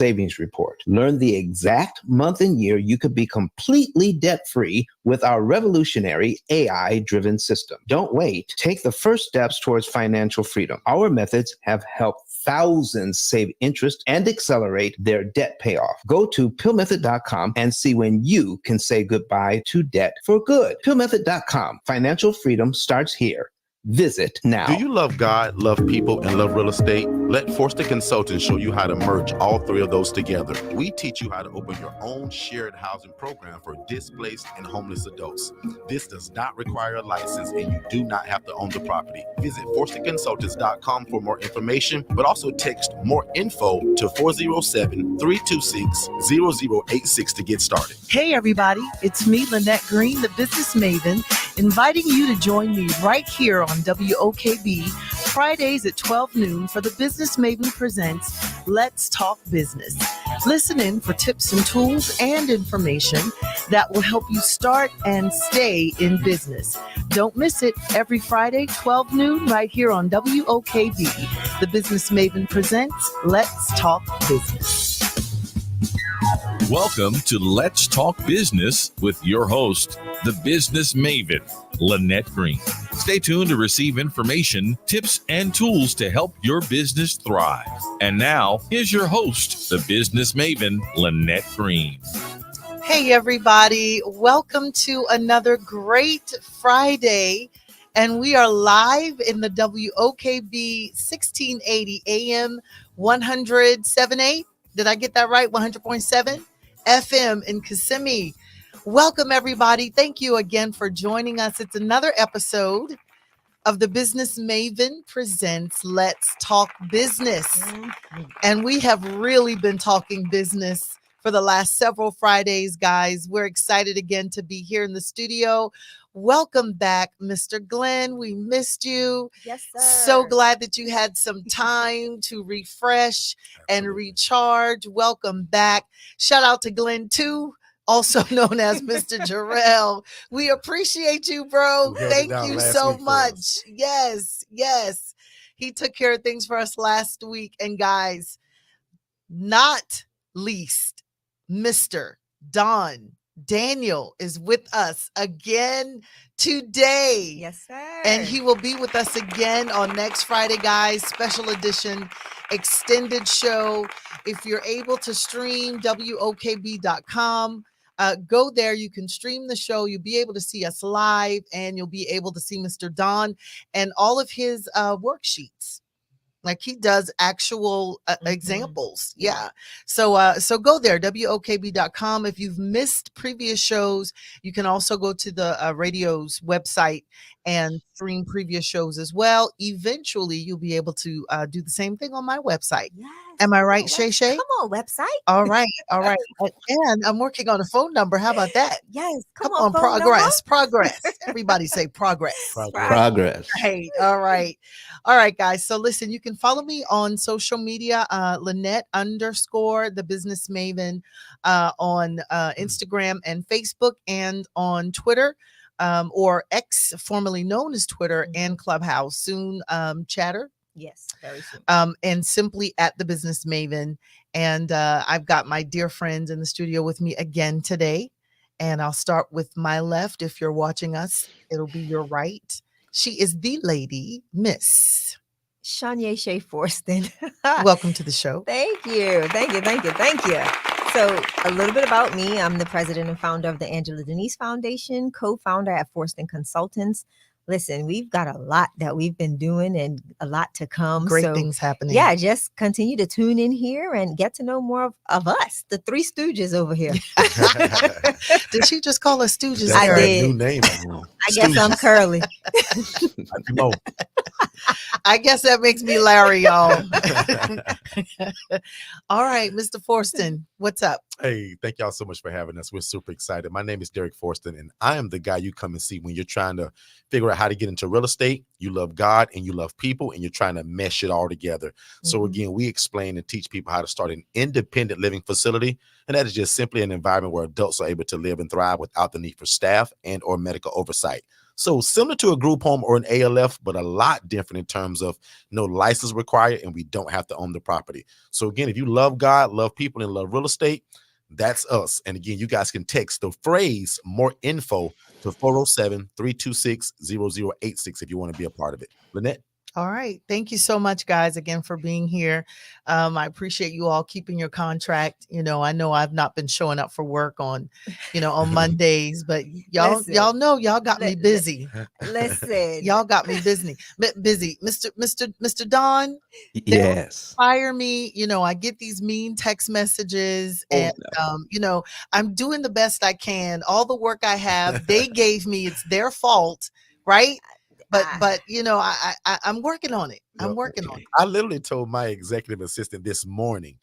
savings report. Learn the exact month and year you could be completely debt-free with our revolutionary AI-driven system. Don't wait. Take the first steps towards financial freedom. Our methods have helped thousands save interest and accelerate their debt payoff. Go to PillMethod.com and see when you can say goodbye to debt for good. PillMethod.com. Financial freedom starts here. Visit now. Do you love God, love people, and love real estate? Let Forster Consultants show you how to merge all three of those together. We teach you how to open your own shared housing program for displaced and homeless adults. This does not require a license, and you do not have to own the property. Visit ForsterConsultants.com for more information, but also text more info to 407-326-0086 to get started. Hey everybody, it's me, Lynette Green, the business maven, inviting you to join me right here on WOKB Fridays at 12 noon for the Business Maven Presents Let's Talk Business. Listen in for tips and tools and information that will help you start and stay in business. Don't miss it every Friday, 12 noon, right here on WOKB. The Business Maven Presents Let's Talk Business. Welcome to Let's Talk Business with your host, the business maven, Lynette Green. Stay tuned to receive information, tips, and tools to help your business thrive. And now, here's your host, the business maven, Lynette Green. Hey, everybody. Welcome to another great Friday. And we are live in the WOKB 1680 AM 107.8. Did I get that right? 100.7 FM in Kissimmee. Welcome, everybody. Thank you again for joining us. It's another episode of the Business Maven Presents Let's Talk Business. And we have really been talking business for the last several Fridays, guys. We're excited again to be here in the studio. Welcome back, Mr. Glenn. We missed you. Yes, sir. So glad that you had some time to refresh and recharge. Welcome back. Shout out to Glenn, too, also known as Mr. Jarrell. We appreciate you, bro. Thank you so much. Yes, yes. He took care of things for us last week. And guys, not least, Mr. Don Daniel is with us again today. Yes, sir. And he will be with us again on next Friday, guys. Special edition extended show. If you're able to stream WOKB.com, go there. You can stream the show. You'll be able to see us live, and you'll be able to see Mr. Don and all of his worksheets. Like he does actual examples. Yeah. So go there, WOKB.com. If you've missed previous shows, you can also go to the radio's website and stream previous shows as well. Eventually, you'll be able to do the same thing on my website. Yes. Am I right, Shay Shay? Come on, website. All right. All right. And I'm working on a phone number. How about that? Yes. Come on, progress. Progress. Everybody say progress. Progress. Right. All right. All right, guys. So listen, you can follow me on social media, Lynette _ the business maven on Instagram and Facebook, and on Twitter, or X, formerly known as Twitter, and Clubhouse, soon Chatter. Yes, very soon. And simply at the business maven. And I've got my dear friends in the studio with me again today. And I'll start with my left. If you're watching us, it'll be your right. She is the lady, Miss Shania Shea Forston. Welcome to the show. Thank you. Thank you. Thank you. Thank you. So a little bit about me. I'm the president and founder of the Angela Denise Foundation, co-founder at Forston Consultants. Listen, we've got a lot that we've been doing and a lot to come. Great things happening. Yeah, just continue to tune in here and get to know more of us, the Three Stooges over here. Did she just call us Stooges? That's I did. New name. I guess I'm Curly. I guess that makes me Larry, y'all. All right, Mr. Forston, what's up? Hey, thank y'all so much for having us. We're super excited. My name is Derek Forston, and I am the guy you come and see when you're trying to figure out how to get into real estate. You love God and you love people, and you're trying to mesh it all together. So again, we explain and teach people how to start an independent living facility, and that is just simply an environment where adults are able to live and thrive without the need for staff and or medical oversight. So similar to a group home or an ALF, but a lot different in terms of no license required, and we don't have to own the property. So again, if you love God, love people, and love real estate, that's us. And again, you guys can text the phrase "more info" to 407-326-0086 if you want to be a part of it. Lynette? All right. Thank you so much, guys, again for being here. I appreciate you all keeping your contract. I know I've not been showing up for work on Mondays, but y'all know y'all got me busy. Listen, Y'all got me busy. Mr. Don. Yes. Fire me. I get these mean text messages, and I'm doing the best I can. All the work I have, they gave me. It's their fault, right? But I'm working on it. I'm working on it. I literally told my executive assistant this morning,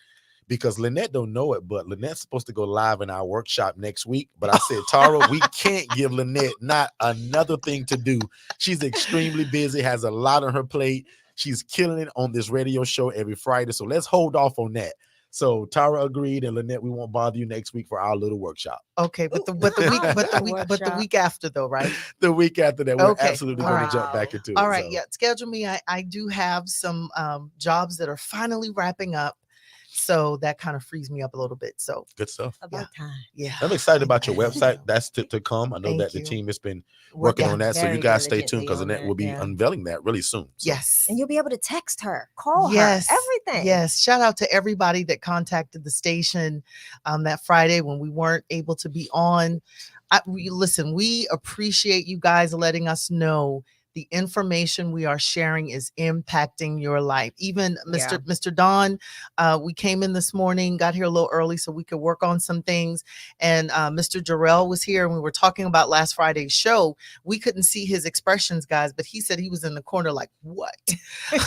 because Lynette don't know it, but Lynette's supposed to go live in our workshop next week. But I said, Tara, we can't give Lynette not another thing to do. She's extremely busy, has a lot on her plate. She's killing it on this radio show every Friday. So let's hold off on that. So Tara agreed, and Lynette, we won't bother you next week for our little workshop. Okay, but the week after though, right? The week after that, we're absolutely going to jump back into it. All right, yeah. Schedule me. I do have some jobs that are finally wrapping up. So that kind of frees me up a little bit. So good stuff. About time. Yeah. I'm excited about your website. That's to come. I know that the team has been working on that. So you guys stay tuned, because Annette will be unveiling that really soon. So. Yes. And you'll be able to text her, call her, everything. Yes. Shout out to everybody that contacted the station that Friday when we weren't able to be on. We appreciate you guys letting us know the information we are sharing is impacting your life. Even Mr. Don, we came in this morning, got here a little early so we could work on some things. And Mr. Jarrell was here, and we were talking about last Friday's show. We couldn't see his expressions, guys, but he said he was in the corner like, what?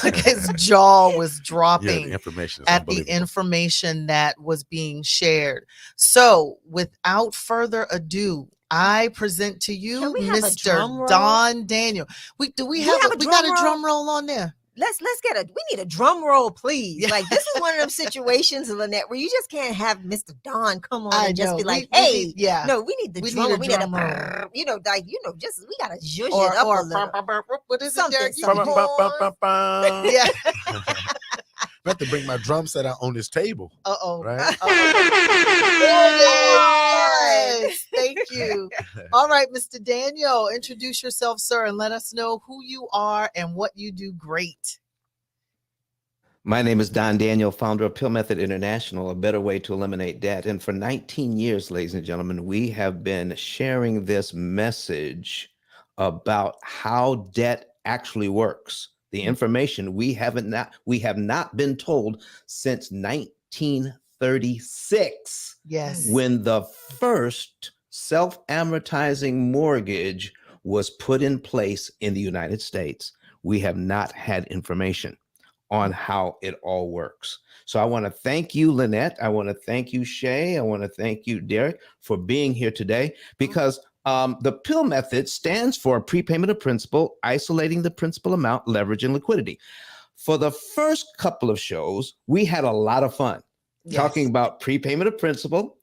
Like his jaw was dropping the information at the information that was being shared. So without further ado, I present to you Mr. Don Daniel. We got a drum roll on there. We need a drum roll, please. Like, this is one of them situations, Lynette, where you just can't have Mr. Don come on and just be like, hey, no, we need the drum roll. We need a, we gotta zhuzh it up a little. What is it? Yeah. I have to bring my drum set out on this table. Right? Yes, thank you. All right, Mr. Daniel, introduce yourself, sir, and let us know who you are and what you do great. My name is Don Daniel, founder of P.I.L.L Method International, a better way to eliminate debt. And for 19 years, ladies and gentlemen, we have been sharing this message about how debt actually works. The information we have not been told since 1936. Yes. When the first self-amortizing mortgage was put in place in the United States, we have not had information on how it all works. So I want to thank you, Lynette. I want to thank you, Shay. I want to thank you, Derek, for being here today, because the P.I.L.L method stands for prepayment of principal, isolating the principal amount, leverage, and liquidity. For the first couple of shows, we had a lot of fun talking about prepayment of principal,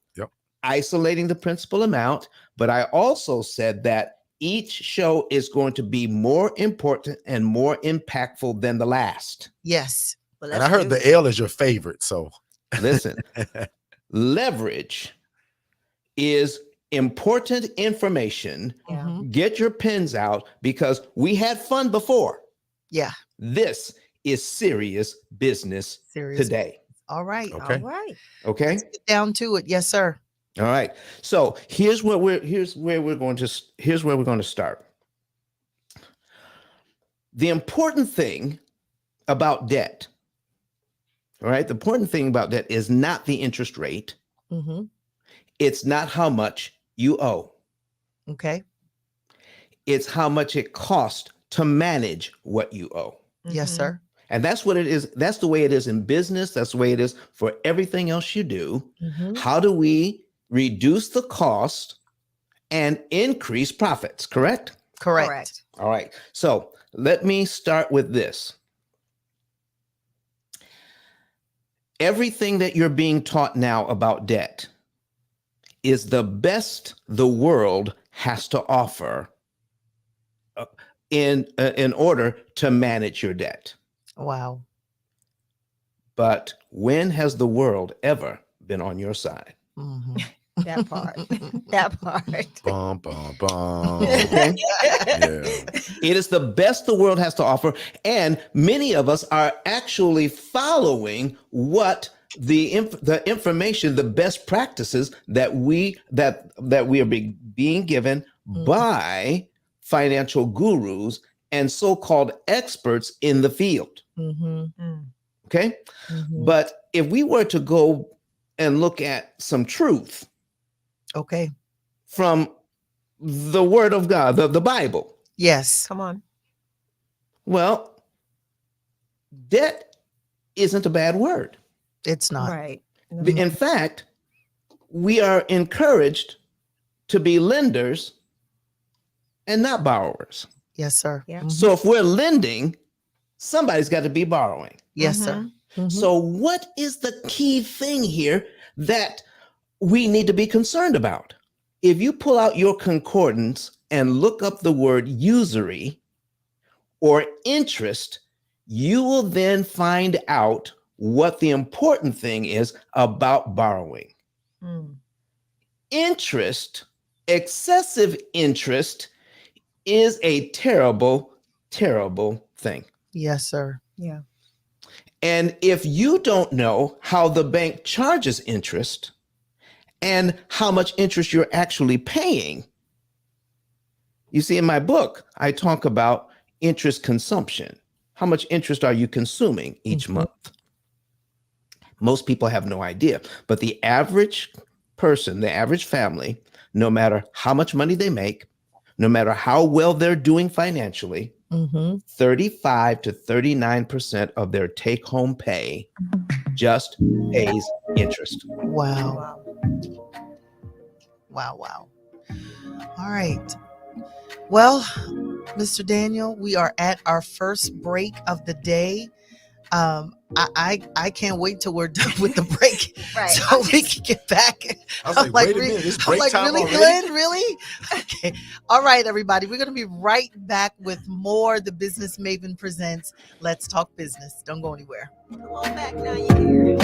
isolating the principal amount. But I also said that each show is going to be more important and more impactful than the last. Yes. Well, and I heard the L is your favorite. So listen, leverage is important information. Get your pens out, because we had fun before. Yeah. This is serious business today. All right. Okay. All right. Okay. Let's get down to it. Yes, sir. All right. So here's where we're going to start. The important thing about debt, all right? The important thing about debt is not the interest rate. It's not how much you owe. Okay. It's how much it costs to manage what you owe. Yes, sir. And that's what it is. That's the way it is in business. That's the way it is for everything else you do. How do we reduce the cost and increase profits? Correct? Correct. All right. So let me start with this. Everything that you're being taught now about debt is the best the world has to offer in order to manage your debt. Wow. But when has the world ever been on your side? Mhm. That part. That part. Bum, bum, bum. Okay. Yeah. It is the best the world has to offer, and many of us are actually following what the information, the best practices that we are being given by financial gurus and so-called experts in the field. Mhm. Okay, Mhm. but if we were to go and look at some truth Okay. from the Word of God, the Bible. Yes. Come on. Well, debt isn't a bad word. It's not. Right. In fact, we are encouraged to be lenders and not borrowers. Yes, sir. Yeah. Mhm. So if we're lending, somebody's got to be borrowing. Yes, sir. Mhm. So what is the key thing here that we need to be concerned about? If you pull out your concordance and look up the word usury or interest, you will then find out what the important thing is about borrowing. Mm. Interest, excessive interest, is a terrible, terrible thing. Yes, sir. Yeah. And if you don't know how the bank charges interest and how much interest you're actually paying, you see, in my book, I talk about interest consumption. How much interest are you consuming each month? Most people have no idea, but the average person, the average family, no matter how much money they make, no matter how well they're doing financially, 35 to 39% of their take-home pay just pays interest. Wow. Wow. Wow. All right. Well, Mr. Daniel, we are at our first break of the day. I can't wait till we're done with the break, Right. so we can get back. I was like, wait a minute, it's break time really, already? Glenn? Really? Okay. All right, everybody. We're going to be right back with more The Business Maven Presents Let's Talk Business. Don't go anywhere. Come on back now, you hear.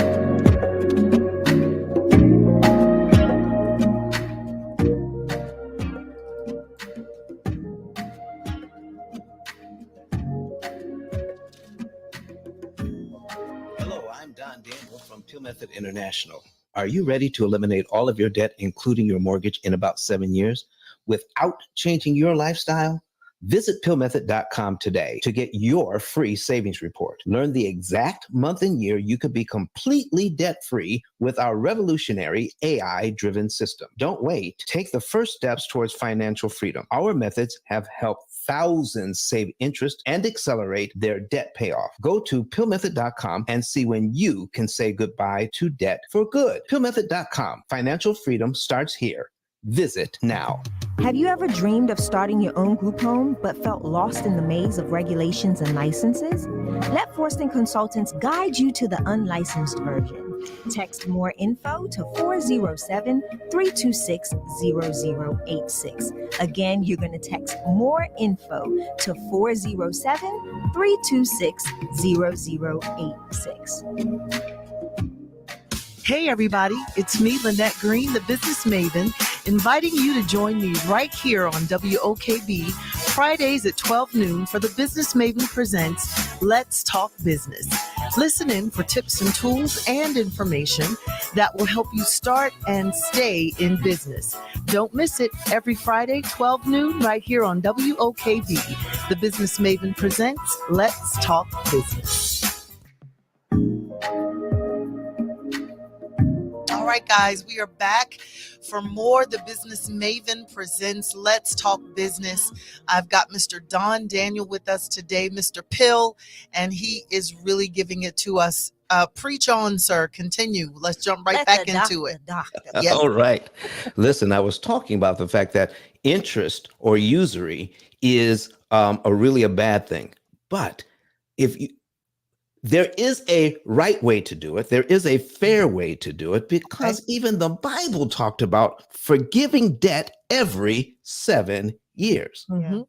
Hello, I'm Don Daniel from P.I.L.L Method International. Are you ready to eliminate all of your debt, including your mortgage, in about 7 years without changing your lifestyle? Visit PILLmethod.com today to get your free savings report. Learn the exact month and year you could be completely debt-free with our revolutionary AI-driven system. Don't wait. Take the first steps towards financial freedom. Our methods have helped thousands save interest and accelerate their debt payoff. Go to PILLmethod.com and see when you can say goodbye to debt for good. PILLmethod.com. Financial freedom starts here. Visit now. Have you ever dreamed of starting your own group home but felt lost in the maze of regulations and licenses? Let Forston Consultants guide you to the unlicensed version. Text more info to 407-326-0086. Again, you're going to text more info to 407-326-0086. Hey, everybody. It's me, Lynette Green, the Business Maven, inviting you to join me right here on WOKB Fridays at 12 noon for the Business Maven Presents Let's Talk Business. Listen in for tips and tools and information that will help you start and stay in business. Don't miss it every Friday, 12 noon, right here on WOKB. The Business Maven Presents Let's Talk Business. All right, guys, we are back for more. The Business Maven Presents Let's Talk Business. I've got Mr. Don Daniel with us today, Mr. P.I.L.L, and he is really giving it to us. Preach on, sir. Continue. Let's jump right back into it. Yes. All right. Listen, I was talking about the fact that interest or usury is really a bad thing. But there is a right way to do it. There is a fair way to do it, because even the Bible talked about forgiving debt every 7 years. Mm-hmm.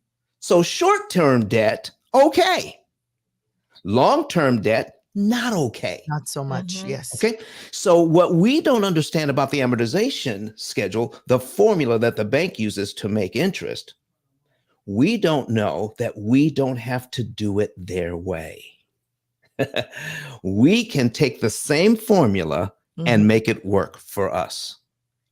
So short-term debt, okay. Long-term debt, not okay. Not so much. Mhm. Yes. Okay. So what we don't understand about the amortization schedule, the formula that the bank uses to make interest, we don't know that we don't have to do it their way. We can take the same formula and make it work for us.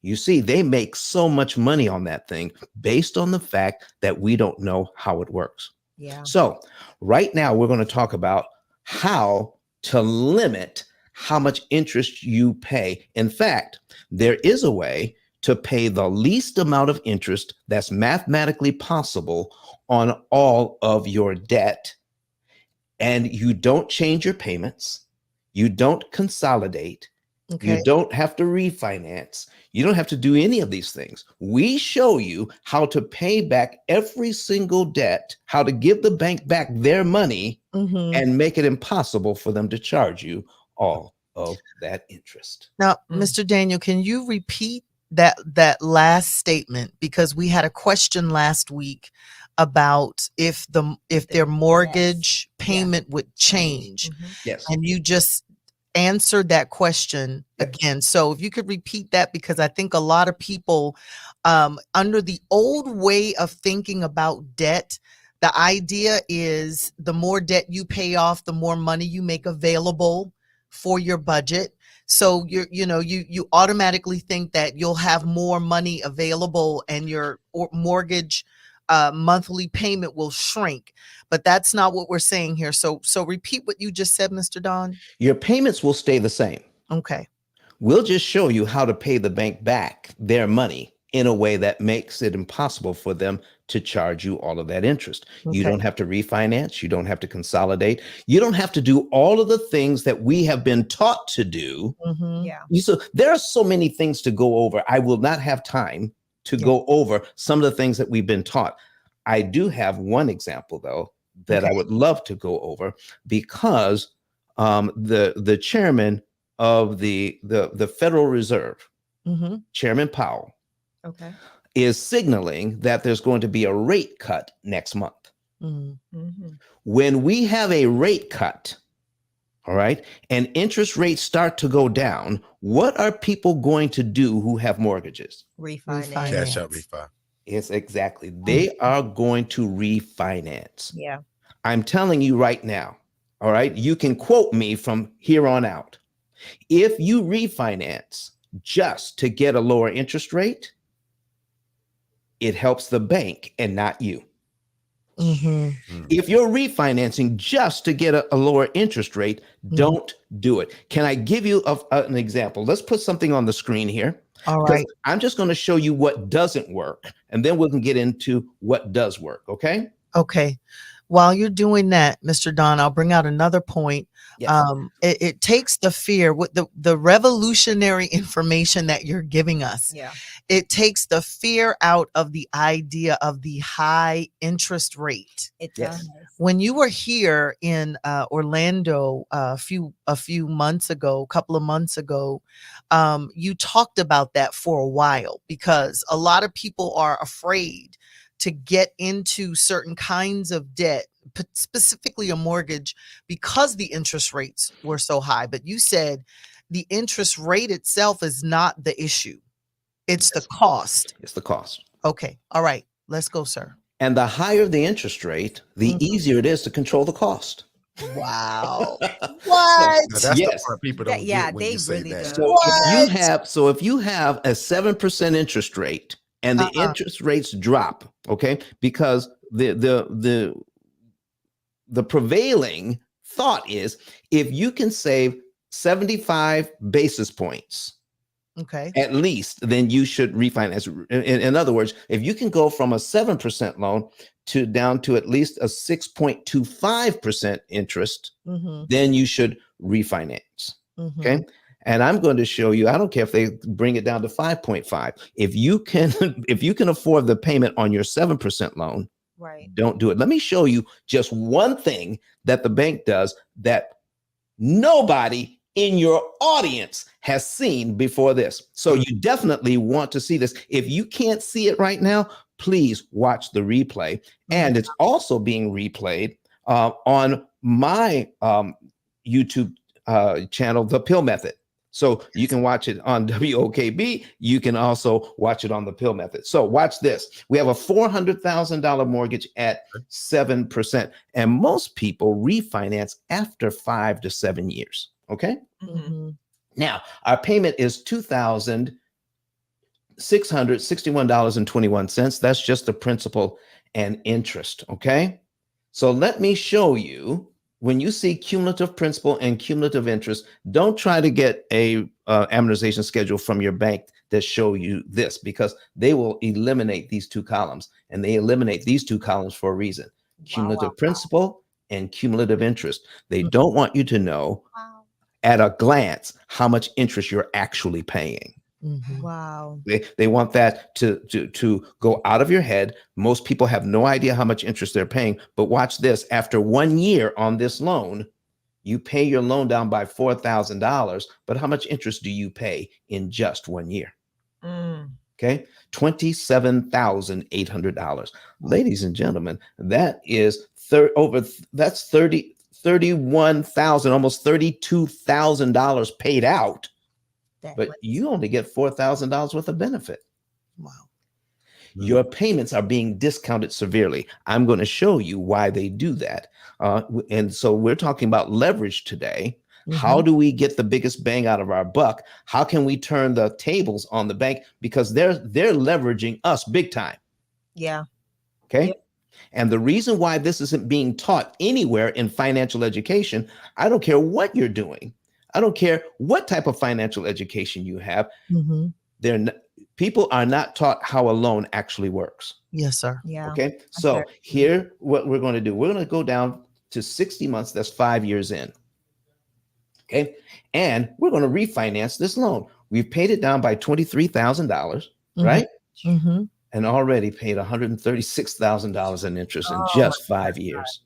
You see, they make so much money on that thing based on the fact that we don't know how it works. Yeah. So, right now, we're going to talk about how to limit how much interest you pay. In fact, there is a way to pay the least amount of interest that's mathematically possible on all of your debt. And you don't change your payments, you don't consolidate, Okay. you don't have to refinance. You don't have to do any of these things. We show you how to pay back every single debt, how to give the bank back their money Mhm. and make it impossible for them to charge you all of that interest. Now, Mm. Mr. Daniel, can you repeat that last statement, because we had a question last week about if their mortgage payment would change, Mhm. Yes. and you just answered that question Yep. again. So if you could repeat that, because I think a lot of people, under the old way of thinking about debt, the idea is the more debt you pay off, the more money you make available for your budget. So you automatically think that you'll have more money available and your mortgage monthly payment will shrink. But that's not what we're saying here. So repeat what you just said, Mr. Don. Your payments will stay the same. Okay. We'll just show you how to pay the bank back their money in a way that makes it impossible for them to charge you all of that interest. You Okay. don't have to refinance. You don't have to consolidate. You don't have to do all of the things that we have been taught to do. Mhm. Yeah. So there are so many things to go over. I will not have time to Yeah. go over some of the things that we've been taught. I do have one example, though, that I Okay. would love to go over, because the chairman of the Federal Reserve, Mhm. Chairman Powell, Okay. is signaling that there's going to be a rate cut next month. Mhm. Mhm. When we have a rate cut, all right, and interest rates start to go down, what are people going to do who have mortgages? Refinance. Cash out Finance. refi. Yes, exactly. They are going to refinance. Yeah. I'm telling you right now, all right, you can quote me from here on out. If you refinance just to get a lower interest rate, it helps the bank and not you. Mhm. If you're refinancing just to get a lower interest rate, don't do it. Can I give you an example? Let's put something on the screen here. All Because right. I'm just going to show you what doesn't work, and then we can get into what does work. Okay. Okay. While you're doing that, Mr. Don, I'll bring out another point. Yes. It takes the fear with the revolutionary information that you're giving us. Yeah. It takes the fear out of the idea of the high interest rate. It Yes. does. When you were here in Orlando a few months ago, a couple of months ago, you talked about that for a while, because a lot of people are afraid to get into certain kinds of debt, specifically a mortgage, because the interest rates were so high. But you said the interest rate itself is not the issue. It's the cost. It's the cost. Okay. All right. Let's go, sir. And the higher the interest rate, the easier it is to control the cost. Wow. Now, What? that's Yes. the part people That- don't yeah, get when they you say really that. don't. So if you have a 7% interest rate and the interest rates drop, okay, because the prevailing thought is, if you can save 75 basis points Okay. at least, then you should refinance. In other words, if you can go from a 7% loan to down to at least a 6.25% interest, Mm-hmm. then you should refinance. Mm-hmm. Okay. And I'm going to show you, I don't care if they bring it down to 5.5. If you can afford the payment on your 7% loan, Right. don't do it. Let me show you just one thing that the bank does that nobody in your audience has seen before this. So you definitely want to see this. If you can't see it right now, please watch the replay. And it's also being replayed on my YouTube channel, The P.I.L.L Method. So you can watch it on WOKB. You can also watch it on the P.I.L.L Method. So watch this. We have a $400,000 mortgage at 7%. And most people refinance after 5 to 7 years. Okay. Mm-hmm. Now, our payment is $2,661.21. That's just the principal and interest. Okay. So let me show you. When you see cumulative principal and cumulative interest, don't try to get a amortization schedule from your bank that show you this, because they will eliminate these two columns, and they eliminate these two columns for a reason. Cumulative principal and cumulative interest. They don't want you to know at a glance how much interest you're actually paying. Mm-hmm. Wow. They want that to go out of your head. Most people have no idea how much interest they're paying. But watch this. After 1 year on this loan, you pay your loan down by $4,000. But how much interest do you pay in just 1 year? Okay, $27,800. Ladies and gentlemen, that is $31,000, almost $32,000 paid out. But you only get $4,000 worth of benefit. Wow. Your payments are being discounted severely. I'm going to show you why they do that. And so we're talking about leverage today. Mm-hmm. How do we get the biggest bang out of our buck? How can we turn the tables on the bank? Because they're leveraging us big time. Yeah. Okay. Yep. And the reason why this isn't being taught anywhere in financial education, I don't care what you're doing. I don't care what type of financial education you have. Mm-hmm. People are not taught how a loan actually works. Yes, sir. Yeah. Okay. So here, what we're going to do, we're going to go down to 60 months. That's 5 years in. Okay. And we're going to refinance this loan. We've paid it down by $23,000, right? Mm-hmm. And already paid $136,000 in interest in just 5 years.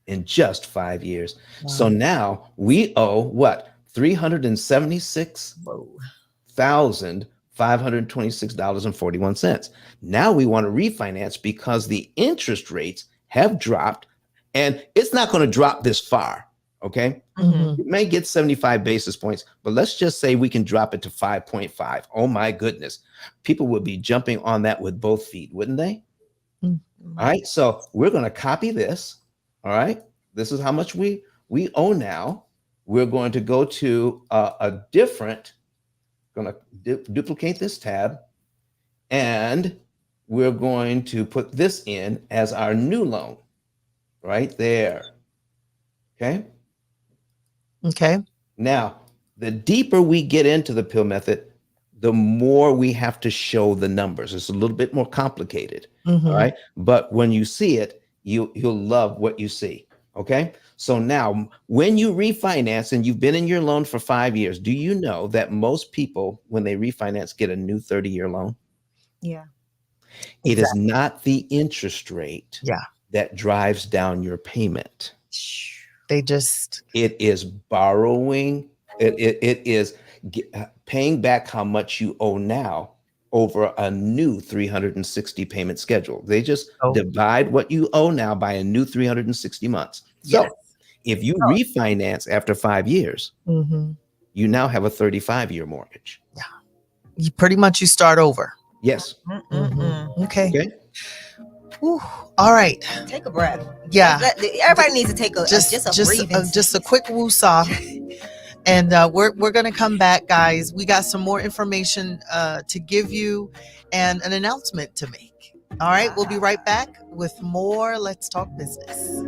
In just 5 years. Wow. So now we owe what? $376,526.41. Now we want to refinance because the interest rates have dropped, and it's not going to drop this far. Okay. Mm-hmm. You may get 75 basis points, but let's just say we can drop it to 5.5. Oh my goodness. People would be jumping on that with both feet, wouldn't they? Mm-hmm. All right. So we're going to copy this. All right. This is how much we owe now. We're going to go to going to duplicate this tab, and we're going to put this in as our new loan right there. Okay. Okay. Now, the deeper we get into the P.I.L.L method, the more we have to show the numbers. It's a little bit more complicated. Mm-hmm. All right. But when you see it, you'll love what you see. Okay. So now when you refinance and you've been in your loan for 5 years, do you know that most people, when they refinance, get a new 30-year loan? Yeah. It is not the interest rate that drives down your payment. It is borrowing. It is paying back how much you owe now over a new 360 payment schedule. They just divide what you owe now by a new 360 months. So if you refinance after 5 years, you now have a 35-year mortgage. Yeah. You start over. Yes. Mm-hmm. Okay. Whew. All right. Take a breath. Yeah. Everybody needs to take a just a quick woosah. And we're going to come back, guys. We got some more information to give you and an announcement to make. All right. We'll be right back with more Let's Talk Business.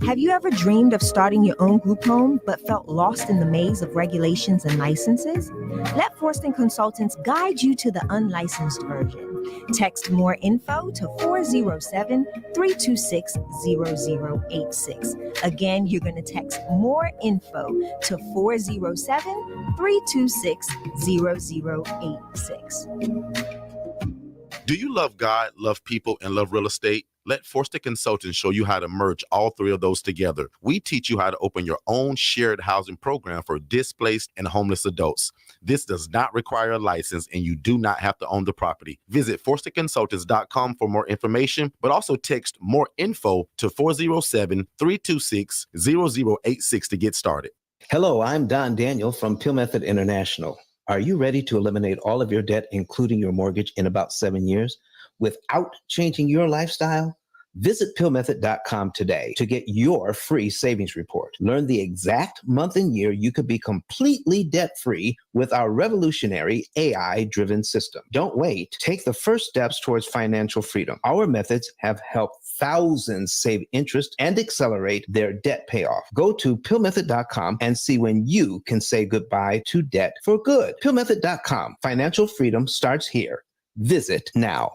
Have you ever dreamed of starting your own group home but felt lost in the maze of regulations and licenses? Let Forston Consultants guide you to the unlicensed version. Text more info to 407-326-0086. Again, you're going to text more info to 407-326-0086. Do you love God, love people, and love real estate? Let Forster Consultants show you how to merge all three of those together. We teach you how to open your own shared housing program for displaced and homeless adults. This does not require a license, and you do not have to own the property. Visit ForsterConsultants.com for more information, but also text more info to 407-326-0086 to get started. Hello, I'm Don Daniel from P.I.L.L Method International. Are you ready to eliminate all of your debt, including your mortgage, in about 7 years without changing your lifestyle? Visit PILLmethod.com today to get your free savings report. Learn the exact month and year you could be completely debt-free with our revolutionary AI-driven system. Don't wait. Take the first steps towards financial freedom. Our methods have helped thousands save interest and accelerate their debt payoff. Go to PILLmethod.com and see when you can say goodbye to debt for good. PILLmethod.com. Financial freedom starts here. Visit now.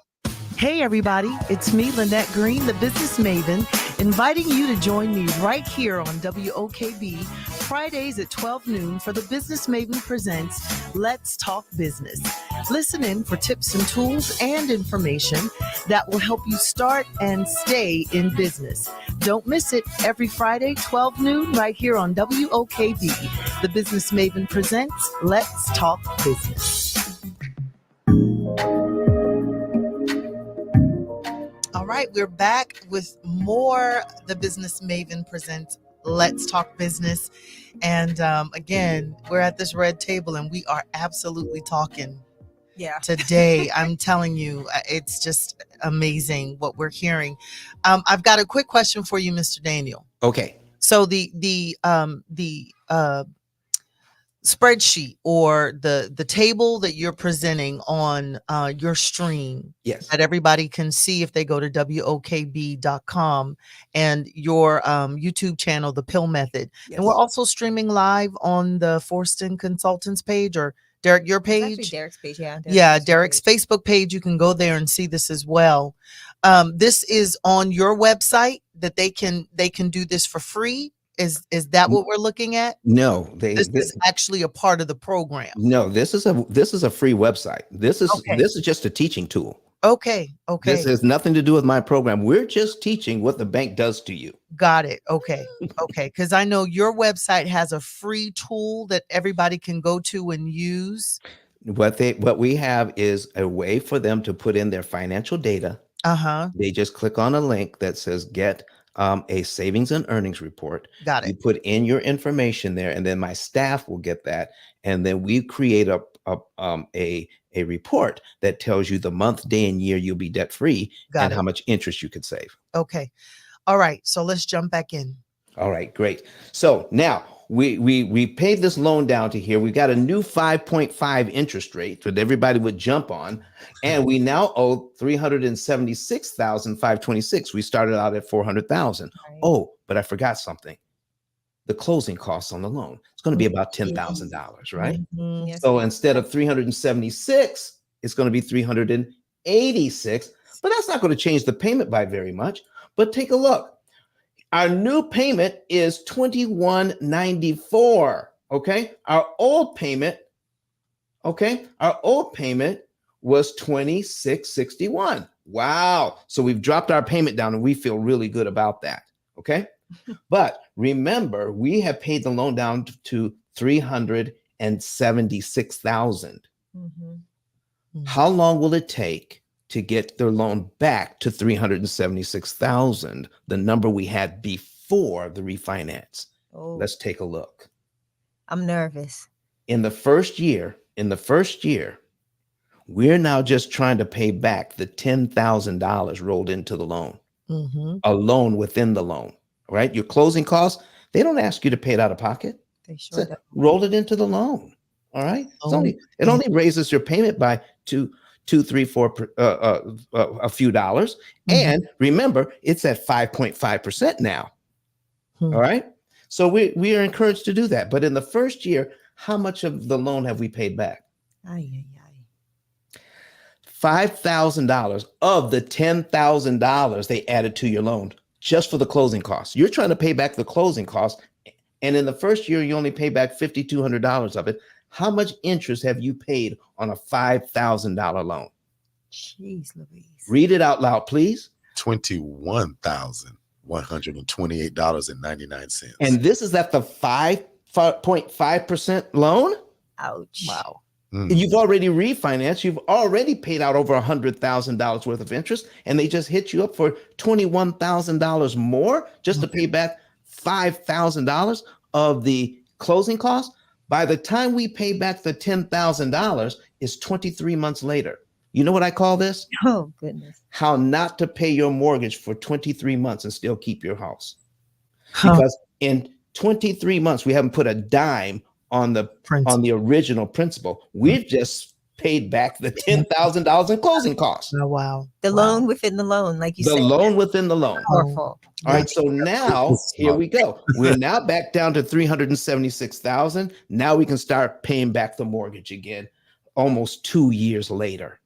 Hey everybody, it's me, Lynette Green, the business maven, inviting you to join me right here on WOKB Fridays at 12 noon for the Business Maven Presents Let's Talk Business. Listen in for tips and tools and information that will help you start and stay in business. Don't miss it every Friday, 12 noon, right here on WOKB. The Business Maven Presents Let's Talk Business. All right, we're back with more. The Business Maven Presents Let's Talk Business. And again, we're at this red table and we are absolutely talking today. I'm telling you, it's just amazing what we're hearing. I've got a quick question for you, Mr. Daniel. Okay. So the spreadsheet or the table that you're presenting on your stream, yes, that everybody can see if they go to wokb.com and your YouTube channel, the P.I.L.L Method. Yes. And we're also streaming live on the Forston Consultants page, or Derek, your page? It's Derek's page, Derek's Facebook page. You can go there and see this as well. This is on your website that they can do this for free. Is that what we're looking at? No, this is actually a part of the program. No, this is a free website. This is just a teaching tool. Okay. This has nothing to do with my program. We're just teaching what the bank does to you. Got it. Okay. Because I know your website has a free tool that everybody can go to and use. What we have is a way for them to put in their financial data. They just click on a link that says get a savings and earnings report. Got it. You put in your information there, and then my staff will get that, and then we create a report that tells you the month, day, and year you'll be debt free and how much interest you could save. Okay. All right. So let's jump back in. All right, great. So now we paid this loan down to here. We got a new 5.5 interest rate that everybody would jump on, and we now owe $376,526. We started out at $400,000. Right. Oh, but I forgot something. The closing costs on the loan. It's going to be about $10,000, right? Mm-hmm. Yes. So instead of 376, it's going to be 386. But that's not going to change the payment by very much. But take a look. Our new payment is $21.94. Okay. Our old payment was $26.61. Wow. So we've dropped our payment down and we feel really good about that. Okay. But remember, we have paid the loan down to $376,000. Mm-hmm. How long will it take to get their loan back to $376,000, the number we had before the refinance? Oh. Let's take a look. I'm nervous. In the first year, we're now just trying to pay back the $10,000 rolled into the loan, a loan within the loan, right? Your closing costs, they don't ask you to pay it out of pocket. They sure don't. Roll it into the loan. All right. It only raises your payment by $2, $3, $4, a few dollars. And remember, it's at 5.5% now. All right. So we are encouraged to do that. But in the first year, how much of the loan have we paid back? $5,000 of the $10,000 they added to your loan just for the closing costs. You're trying to pay back the closing costs. And in the first year, you only pay back $5,200 of it. How much interest have you paid on a $5,000 loan? Jeez Louise. Read it out loud, please. $21,128.99. And this is at the 5.5% loan. Ouch. Wow. And you've already refinanced. You've already paid out over $100,000 worth of interest, and they just hit you up for $21,000 more just to pay back $5,000 of the closing costs. By the time we pay back the $10,000, it's 23 months later. You know what I call this? Oh, goodness. How not to pay your mortgage for 23 months and still keep your house. Because in 23 months, we haven't put a dime on the original principal. We've just paid back the $10,000 in closing costs. Oh, wow. The loan within the loan, like you The said. loan within the loan. Powerful. All right, so now here we go. We're now back down to $376,000. Now we can start paying back the mortgage again, almost 2 years later.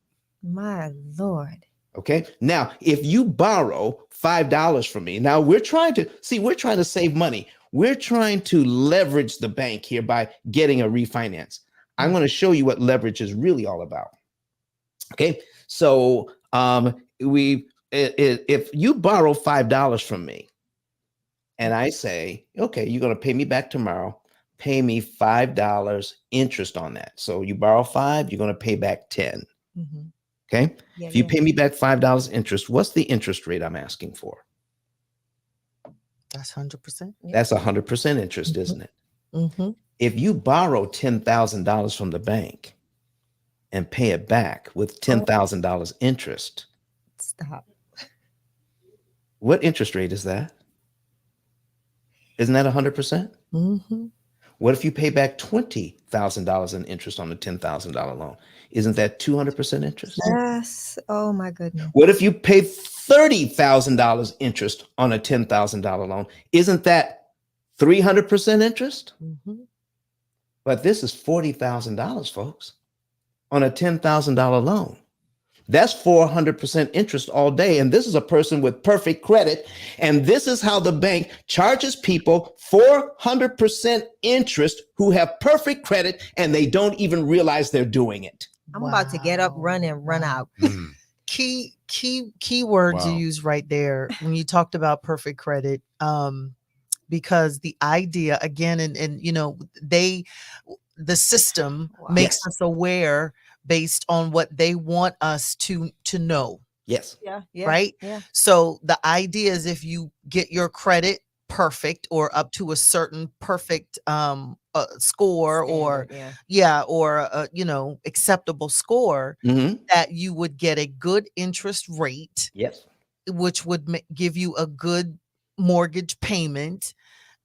My Lord. Okay. Now, if you borrow $5 from me, now we're trying to save money. We're trying to leverage the bank here by getting a refinance. I'm going to show you what leverage is really all about. Okay. So if you borrow $5 from me and I say, okay, you're going to pay me back tomorrow, pay me $5 interest on that. So you borrow 5, you're going to pay back 10. Mm-hmm. Okay. Yeah, if you pay me back $5 interest, what's the interest rate I'm asking for? That's 100%. That's 100% interest, isn't it? Mm-hmm. If you borrow $10,000 from the bank and pay it back with $10,000 interest, stop. What interest rate is that? Isn't that 100%? Mm-hmm. What if you pay back $20,000 in interest on a $10,000 loan? Isn't that 200% interest? Yes. Oh my goodness. What if you pay $30,000 interest on a $10,000 loan? Isn't that 300% interest? Mm-hmm. But this is $40,000, folks, on a $10,000 loan. That's 400% interest all day. And this is a person with perfect credit. And this is how the bank charges people 400% interest who have perfect credit and they don't even realize they're doing it. I'm about to get up, run, and run out. Key words you use right there when you talked about perfect credit. Because the idea again, and you know, the system makes us aware based on what they want us to know. Yes. Yeah. Right. Yeah. So the idea is if you get your credit perfect or up to a certain perfect score or you know, acceptable score, that you would get a good interest rate. Yes. Which would give you a good mortgage payment.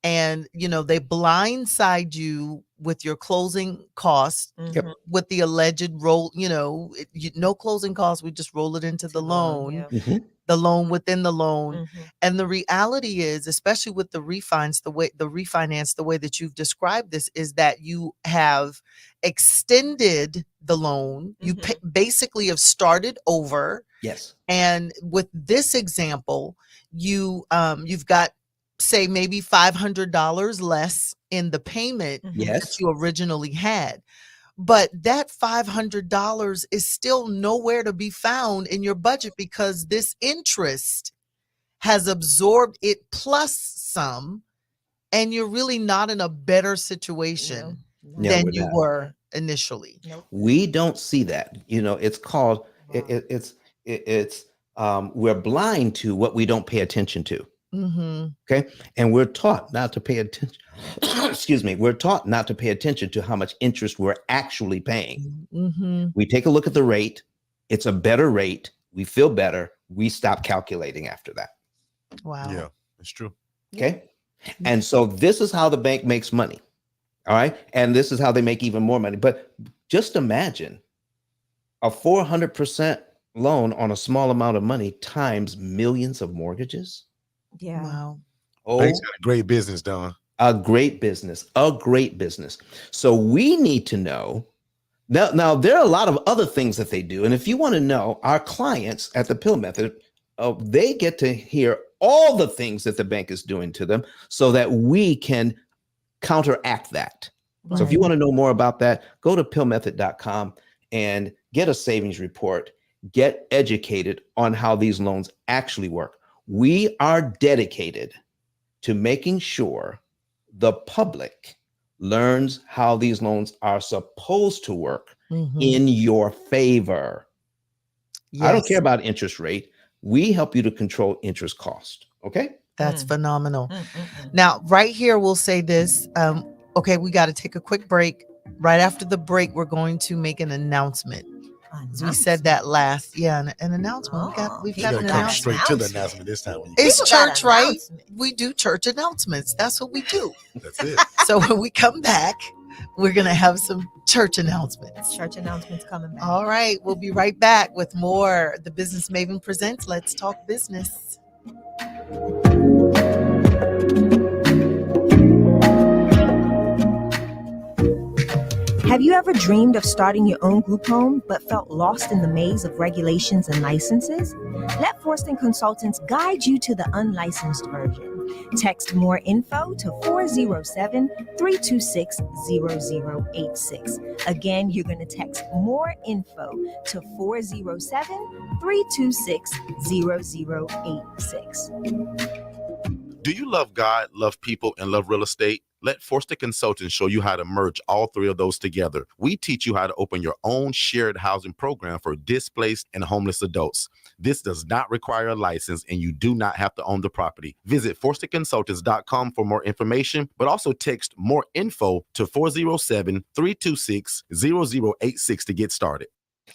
And, you know, they blindside you with your closing costs, with the alleged roll, you know, no closing costs. We just roll it into the loan, the loan within the loan. And the reality is, especially with the refinance, the way that you've described this is that you have extended the loan. You basically have started over. Yes. And with this example, you've got, say, maybe $500 less in the payment that you originally had. But that $500 is still nowhere to be found in your budget because this interest has absorbed it plus some, and you're really not in a better situation than you were initially. We don't see that. You know, it's called, we're blind to what we don't pay attention to. Okay. And we're taught not to pay attention. Excuse me. We're taught not to pay attention to how much interest we're actually paying. We take a look at the rate. It's a better rate. We feel better. We stop calculating after that. Wow. Yeah, it's true. Okay. And so this is how the bank makes money. All right. And this is how they make even more money. But just imagine a 400% loan on a small amount of money times millions of mortgages. Yeah. Wow. Oh, Bank's got a great business, Don. A great business. So we need to know. Now, there are a lot of other things that they do. And if you want to know, our clients at the P.I.L.L method, they get to hear all the things that the bank is doing to them so that we can counteract that. Right. So if you want to know more about that, go to pillmethod.com and get a savings report Get educated on how these loans actually work. We are dedicated to making sure the public learns how these loans are supposed to work in your favor. I don't care about interest rate. We help you to control interest cost. Okay? That's phenomenal. Now, right here, we'll say this. Okay, we got to take a quick break. Right after the break, we're going to make an announcement. We said that last. Yeah, an announcement. We've got an come announcement. straight to the announcement this time. It's People got church, right? announcements. We do church announcements. That's what we do. That's it. So when we come back, we're going to have some church announcements. Church announcements coming back. All right. We'll be right back with more. The Business Maven presents Let's Talk Business. Have you ever dreamed of starting your own group home but felt lost in the maze of regulations and licenses? Let Forston Consultants guide you to the unlicensed version. Text more info to 407-326-0086. Again, you're going to text more info to 407-326-0086. Do you love God, love people, and love real estate? Let Forster Consultants show you how to merge all three of those together. We teach you how to open your own shared housing program for displaced and homeless adults. This does not require a license, and you do not have to own the property. Visit ForsterConsultants.com for more information, but also text more info to 407-326-0086 to get started.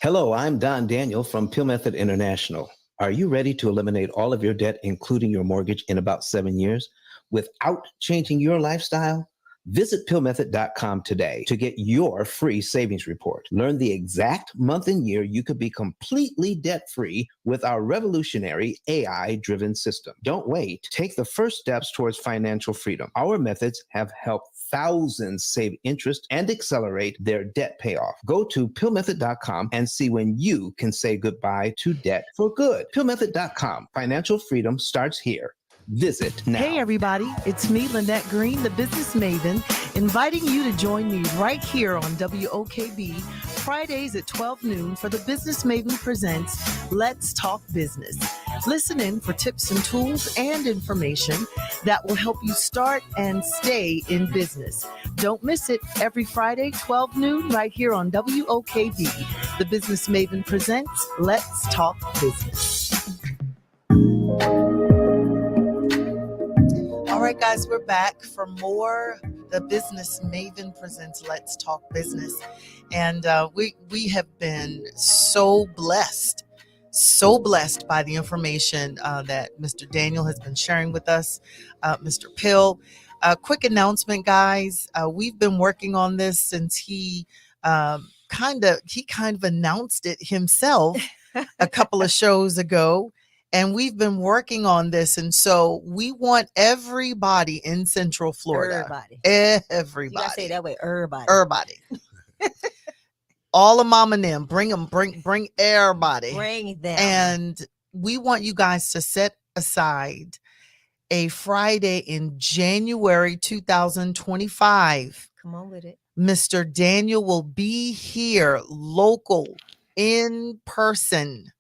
Hello, I'm Don Daniel from P.I.L.L Method International. Are you ready to eliminate all of your debt, including your mortgage, in about 7 years without changing your lifestyle? Visit PILLmethod.com today to get your free savings report. Learn the exact month and year you could be completely debt-free with our revolutionary AI-driven system. Don't wait. Take the first steps towards financial freedom. Our methods have helped thousands save interest and accelerate their debt payoff. Go to PILLmethod.com and see when you can say goodbye to debt for good. PILLmethod.com. Financial freedom starts here. Visit now. Hey, everybody. It's me, Lynette Green, the Business Maven, inviting you to join me right here on WOKB Fridays at 12 noon for the Business Maven presents Let's Talk Business. Listen in for tips and tools and information that will help you start and stay in business. Don't miss it every Friday, 12 noon, right here on WOKB. The Business Maven presents Let's Talk Business. All right, guys, we're back for more. The Business Maven presents Let's Talk Business. And we have been so blessed by the information that Mr. Daniel has been sharing with us, Mr. P.I.L.L. Quick announcement, guys. We've been working on this since he kind of announced it himself a couple of shows ago. And we've been working on this. And so we want everybody in Central Florida. Everybody. You gotta say it that way. Everybody. All of mom and them. Bring them. Bring everybody. Bring them. And we want you guys to set aside a Friday in January 2025. Come on with it. Mr. Daniel will be here, local, in person,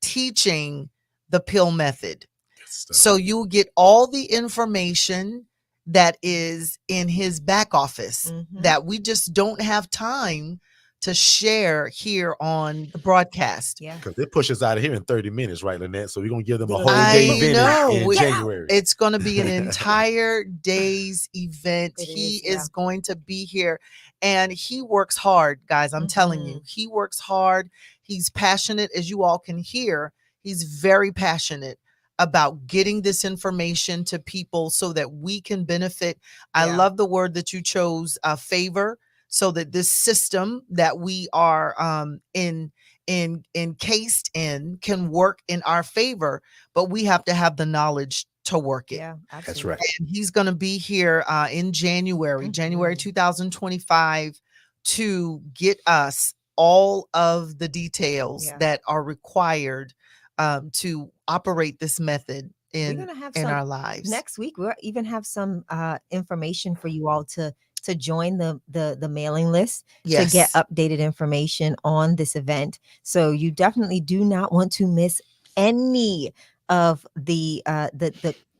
teaching the P.I.L.L method. So you'll get all the information that is in his back office that we just don't have time to share here on the broadcast. Yeah. Because it pushes out of here in 30 minutes, right, Lynette? So we're going to give them a whole day event in January. It's going to be an entire day's event. He is going to be here. And he works hard, guys. I'm telling you, he works hard. He's passionate, as you all can hear. He's very passionate about getting this information to people so that we can benefit. I love the word that you chose, favor, so that this system that we are encased in can work in our favor, but we have to have the knowledge to work it. Yeah, absolutely. That's right. And he's going to be here in January 2025 to get us all of the details that are required to operate this method in our lives. Next week, we'll even have some information for you all to to join the mailing list to get Yes. updated information on this event. So you definitely do not want to miss any of the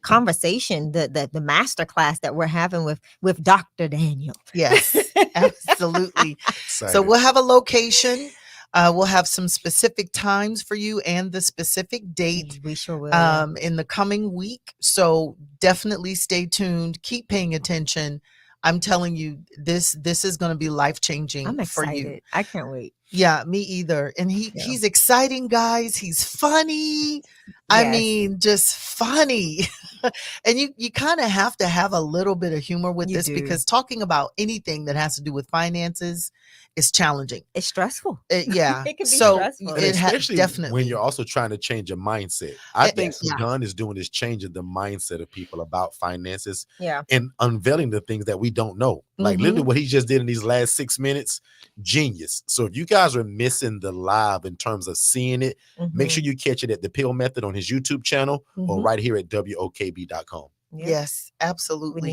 conversation, the master class that we're having with Dr. Daniel. Yes, absolutely. So Excited. we'll have a location. We'll have some specific times for you and the specific date We sure will. Yeah. in the coming week. So definitely stay tuned. Keep paying attention. I'm telling you, this is going to be life changing I'm for you. excited. I can't wait. Yeah, me either. And he's exciting, guys. He's funny. I Yes. mean, just funny. And you kind of have to have a little bit of humor with You this do. because talking about anything that has to do with finances is challenging. It's stressful. Yeah. It can be So stressful. And it especially definitely. when you're also trying to change your mindset. I think Yes. what Yeah. John is doing is changing the mindset of people about finances Yeah. and unveiling the things that we don't know. Like literally what he just did in these last 6 minutes, genius. So if you guys are missing the live in terms of seeing it, make sure you catch it at the P.I.L.L Method on his YouTube channel or right here at wokb.com. Yep. Yes, absolutely. We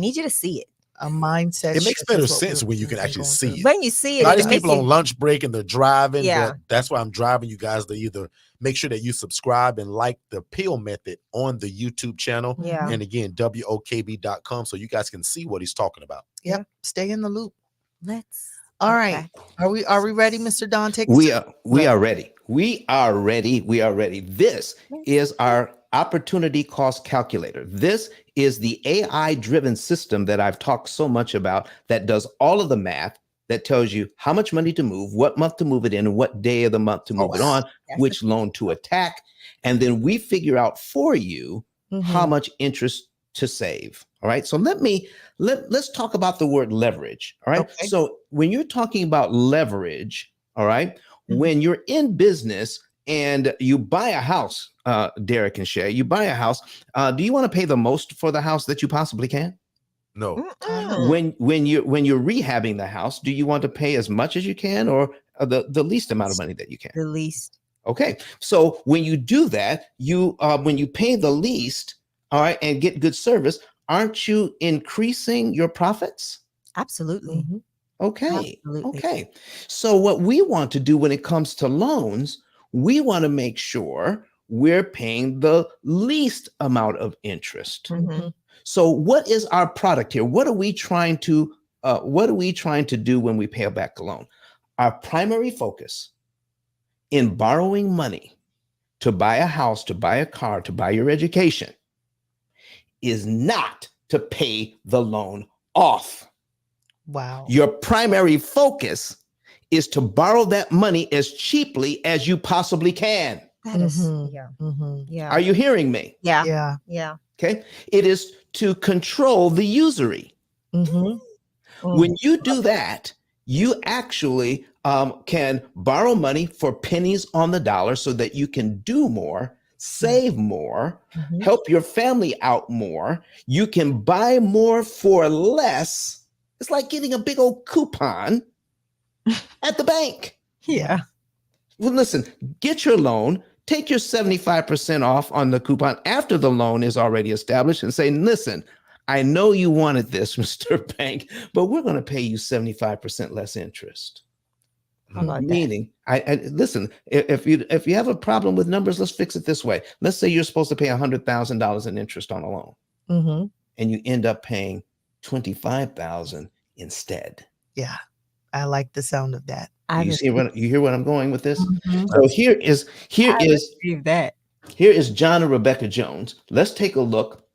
need you to see it. A mindset. It makes shift better is what sense we're- when you can we're actually going see through. it. When you see A it, lot of it these makes people on you, lunch break and they're driving, Yeah. but that's why I'm driving you guys to either make sure that you subscribe and like the P.I.L.L Method on the YouTube channel. Yeah. And again, wokb.com so you guys can see what he's talking about. Yep. Stay in the loop. let's. All right. Are we ready, Mr. Don? Take us We to- are ready. We are ready. We are ready. This is our opportunity cost calculator. This is the AI driven system that I've talked so much about that does all of the math, that tells you how much money to move, what month to move it in, and what day of the month to move it on, That's which loan to attack. And then we figure out for you how much interest to save. All right. So let's talk about the word leverage. All right. Okay. So when you're talking about leverage, all right, when you're in business and you buy a house, Derek and Shay, you buy a house, do you want to pay the most for the house that you possibly can? No. When you're rehabbing the house, do you want to pay as much as you can or the least amount of money that you can? The least. Okay. So when you do that, you when you pay the least, all right, and get good service, aren't you increasing your profits? Absolutely. Okay. Absolutely. Okay. So what we want to do when it comes to loans, we want to make sure we're paying the least amount of interest. So what is our product here? What are we trying to do when we pay back the loan? Our primary focus in borrowing money to buy a house, to buy a car, to buy your education is not to pay the loan off. Wow. Your primary focus is to borrow that money as cheaply as you possibly can. That is. Yeah. Yeah. Are you hearing me? Yeah. Yeah. Yeah. Okay. It is to control the usury. When you do that, you actually can borrow money for pennies on the dollar so that you can do more, save more, help your family out more. You can buy more for less. It's like getting a big old coupon at the bank. Yeah. Well, listen, get your loan, take your 75% off on the coupon after the loan is already established and say, listen, I know you wanted this, Mr. Bank, but we're going to pay you 75% less interest. How about that? Meaning, I listen, if you have a problem with numbers, let's fix it this way. Let's say you're supposed to pay $100,000 in interest on a loan and you end up paying $25,000 instead. Yeah. I like the sound of that. You hear what I'm going with this? Mhm. So here is Receive that. here is John and Rebecca Jones. Let's take a look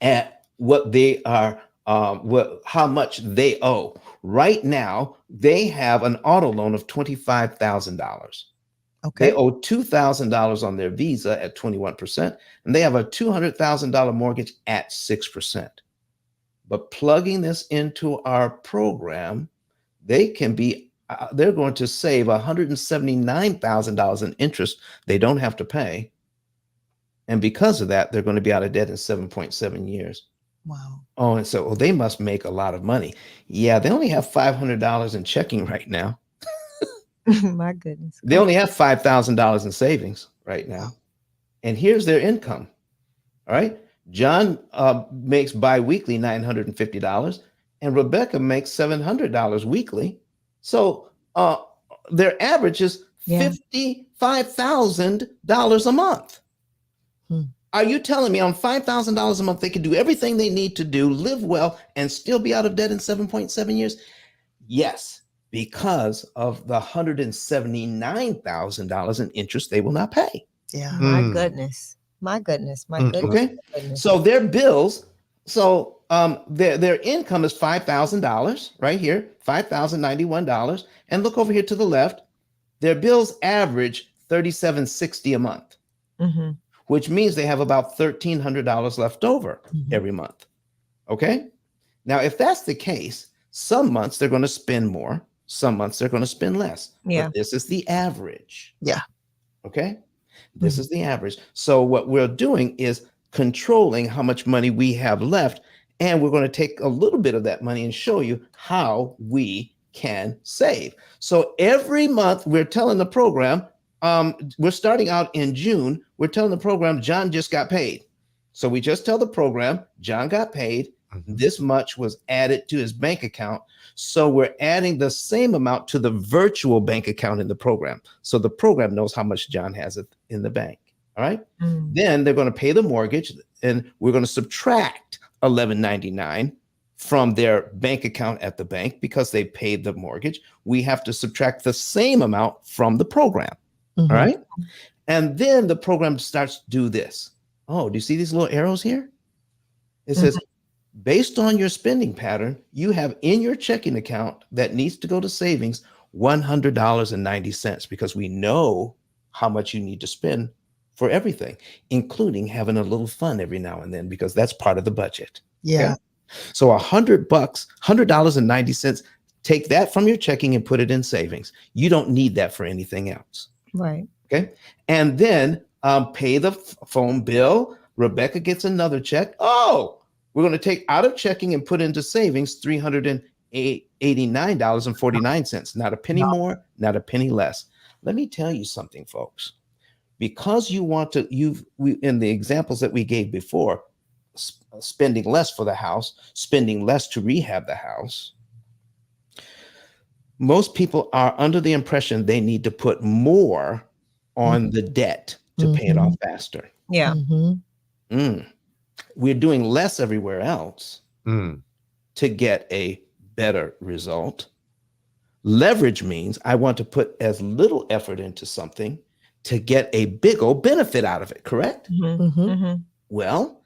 at what they are, how much they owe. Right now, they have an auto loan of $25,000. Okay. They owe $2,000 on their Visa at 21%, and they have a $200,000 mortgage at 6%. But plugging this into our program, they can be, they're going to save $179,000 in interest they don't have to pay. And because of that, they're going to be out of debt in 7.7 years. Wow. Oh, and so they must make a lot of money. Yeah, they only have $500 in checking right now. My goodness. They only have $5,000 in savings right now. And here's their income. All right. John makes biweekly $950. and Rebecca makes $700 weekly. So their average is $55,000 a month. Are you telling me on $5,000 a month, they can do everything they need to do, live well, and still be out of debt in 7.7 years? Yes, because of the $179,000 in interest they will not pay. Yeah. My goodness. My goodness. My goodness. Okay. My goodness. So their bills, so their income is $5,000 right here, $5,091. And look over here to the left, their bills average $3,760 a month, which means they have about $1,300 left over every month. Okay. Now, if that's the case, some months they're going to spend more, some months they're going to spend less. Yeah. But this is the average. Yeah. Okay. This is the average. So what we're doing is controlling how much money we have left. And we're going to take a little bit of that money and show you how we can save. So every month we're telling the program, we're starting out in June. We're telling the program, John just got paid. So we just tell the program, John got paid. This much was added to his bank account. So we're adding the same amount to the virtual bank account in the program. So the program knows how much John has in the bank. All right. Then they're going to pay the mortgage, and we're going to subtract $1,199 from their bank account at the bank because they paid the mortgage. We have to subtract the same amount from the program. All right. And then the program starts to do this. Oh, do you see these little arrows here? It says, based on your spending pattern, you have in your checking account that needs to go to savings $100.90 because we know how much you need to spend for everything, including having a little fun every now and then, because that's part of the budget. Yeah. Okay? So $100.90, take that from your checking and put it in savings. You don't need that for anything else. Right. Okay. And then pay the phone bill. Rebecca gets another check. Oh, we're going to take out of checking and put into savings $389.49. Not a penny more, not a penny less. Let me tell you something, folks. Because you want to, in the examples that we gave before, spending less for the house, spending less to rehab the house, most people are under the impression they need to put more on the debt to pay it off faster. Yeah. We're doing less everywhere else to get a better result. Leverage means I want to put as little effort into something to get a big old benefit out of it, correct? Well,